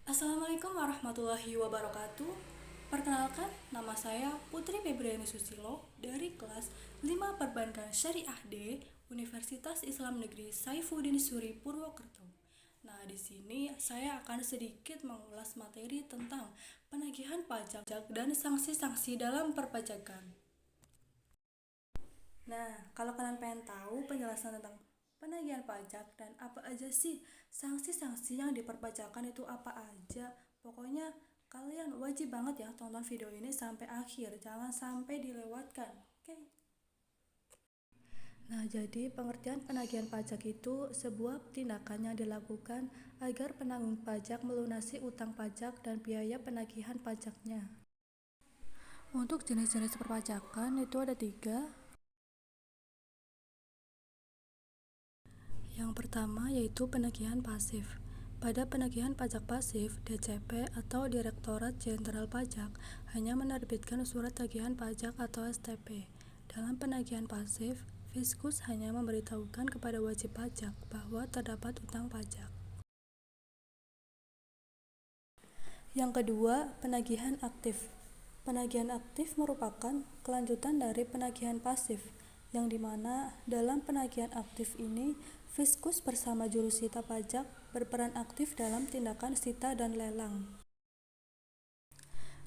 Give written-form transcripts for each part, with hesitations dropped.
Assalamualaikum warahmatullahi wabarakatuh. Perkenalkan, nama saya Putri Febriani Susilo dari kelas 5 Perbankan Syariah D, Universitas Islam Negeri Saifuddin Suri Purwokerto. Nah, di sini saya akan sedikit mengulas materi tentang penagihan pajak dan sanksi-sanksi dalam perpajakan. Nah, kalau kalian pengen tahu penjelasan tentang penagihan pajak dan apa aja sih sanksi-sanksi yang diperpajakan itu apa aja, pokoknya kalian wajib banget ya tonton video ini sampai akhir, jangan sampai dilewatkan. Oke. Nah, jadi pengertian penagihan pajak itu sebuah tindakan yang dilakukan agar penanggung pajak melunasi utang pajak dan biaya penagihan pajaknya. Untuk jenis-jenis perpajakan itu ada 3. Yang pertama yaitu penagihan pasif. Pada penagihan pajak pasif, DJP atau Direktorat Jenderal Pajak hanya menerbitkan surat tagihan pajak atau STP. Dalam penagihan pasif, Fiskus hanya memberitahukan kepada wajib pajak bahwa terdapat utang pajak. Yang kedua, penagihan aktif. Penagihan aktif merupakan kelanjutan dari penagihan pasif, yang dimana dalam penagihan aktif ini Fiskus bersama jurusita pajak berperan aktif dalam tindakan sita dan lelang.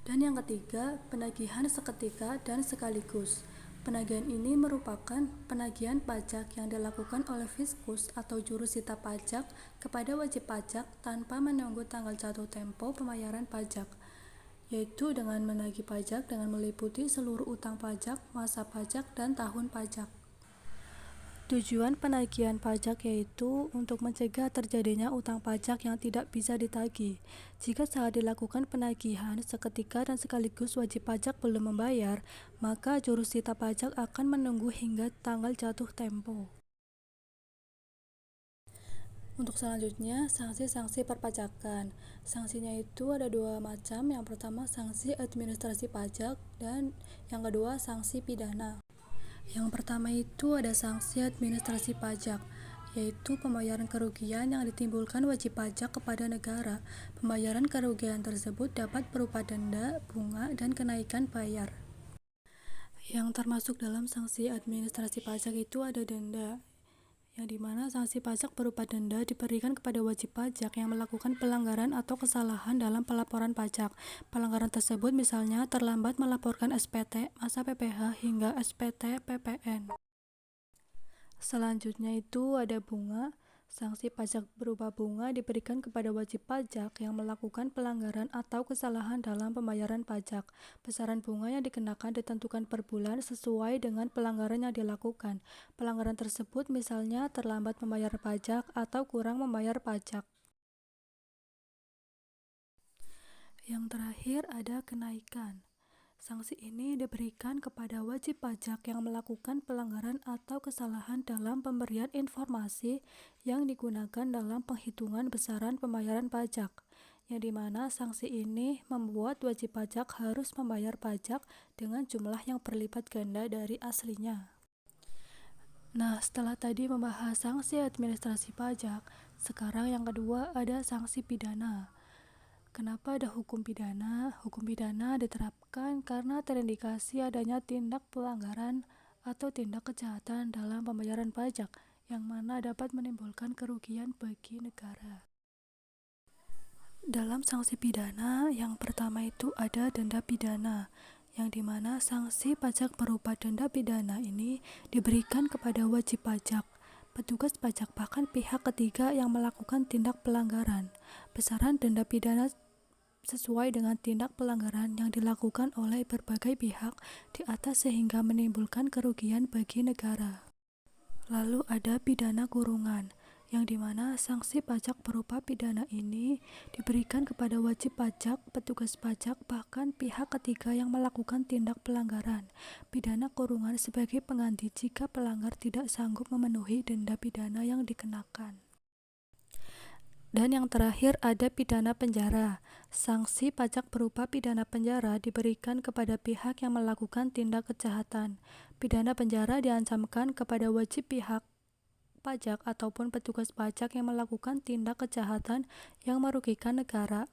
Dan yang ketiga, penagihan seketika dan sekaligus. Penagihan ini merupakan penagihan pajak yang dilakukan oleh Fiskus atau jurusita pajak kepada wajib pajak tanpa menunggu tanggal jatuh tempo pembayaran pajak, yaitu dengan menagih pajak dengan meliputi seluruh utang pajak, masa pajak, dan tahun pajak. Tujuan penagihan pajak yaitu untuk mencegah terjadinya utang pajak yang tidak bisa ditagih. Jika saat dilakukan penagihan seketika dan sekaligus wajib pajak belum membayar, maka jurusita pajak akan menunggu hingga tanggal jatuh tempo. Untuk selanjutnya, sanksi-sanksi perpajakan. Sanksinya itu ada 2 macam. Yang pertama, sanksi administrasi pajak, dan yang kedua, sanksi pidana. Yang pertama itu ada sanksi administrasi pajak, yaitu pembayaran kerugian yang ditimbulkan wajib pajak kepada negara. Pembayaran kerugian tersebut dapat berupa denda, bunga, dan kenaikan bayar. Yang termasuk dalam sanksi administrasi pajak itu ada denda, yang dimana sanksi pajak berupa denda diberikan kepada wajib pajak yang melakukan pelanggaran atau kesalahan dalam pelaporan pajak. Pelanggaran tersebut misalnya terlambat melaporkan SPT, masa PPh, hingga SPT PPN. Selanjutnya itu ada bunga. Sanksi pajak berupa bunga diberikan kepada wajib pajak yang melakukan pelanggaran atau kesalahan dalam pembayaran pajak. Besaran bunga yang dikenakan ditentukan per bulan sesuai dengan pelanggaran yang dilakukan. Pelanggaran tersebut misalnya terlambat membayar pajak atau kurang membayar pajak. Yang terakhir ada kenaikan. Sanksi ini diberikan kepada wajib pajak yang melakukan pelanggaran atau kesalahan dalam pemberian informasi yang digunakan dalam penghitungan besaran pembayaran pajak, yang dimana sanksi ini membuat wajib pajak harus membayar pajak dengan jumlah yang berlipat ganda dari aslinya. Nah, setelah tadi membahas sanksi administrasi pajak, sekarang yang kedua ada sanksi pidana. Kenapa ada hukum pidana? Hukum pidana diterapkan karena terindikasi adanya tindak pelanggaran atau tindak kejahatan dalam pembayaran pajak yang mana dapat menimbulkan kerugian bagi negara. Dalam sanksi pidana, yang pertama itu ada denda pidana, yang dimana sanksi pajak berupa denda pidana ini diberikan kepada wajib pajak, petugas pajak, bahkan pihak ketiga yang melakukan tindak pelanggaran. Besaran denda pidana sesuai dengan tindak pelanggaran yang dilakukan oleh berbagai pihak di atas sehingga menimbulkan kerugian bagi negara. Lalu ada pidana kurungan, yang dimana sanksi pajak berupa pidana ini diberikan kepada wajib pajak, petugas pajak, bahkan pihak ketiga yang melakukan tindak pelanggaran. Pidana kurungan sebagai pengganti jika pelanggar tidak sanggup memenuhi denda pidana yang dikenakan. Dan yang terakhir ada pidana penjara. Sanksi pajak berupa pidana penjara diberikan kepada pihak yang melakukan tindak kejahatan. Pidana penjara diancamkan kepada wajib pihak pajak ataupun petugas pajak yang melakukan tindak kejahatan yang merugikan negara